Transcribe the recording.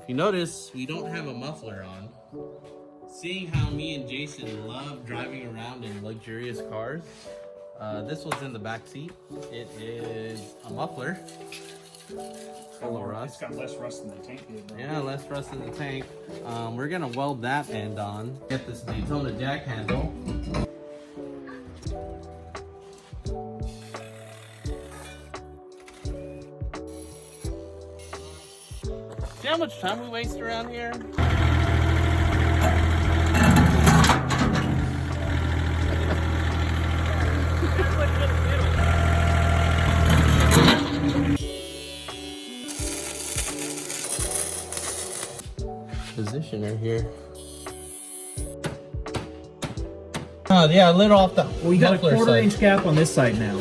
If you notice, we don't have a muffler on. Seeing how me and Jason love driving around in luxurious cars, this was in the back seat. It is a muffler. Full of rust. It's got less rust in the tank. Yeah, less rust in the tank. We're gonna weld that end on. Get this Daytona jack handle. See how much time we waste around here? Positioner here. Oh yeah, lid off the We got a muffler side. 1/4 inch gap on this side now.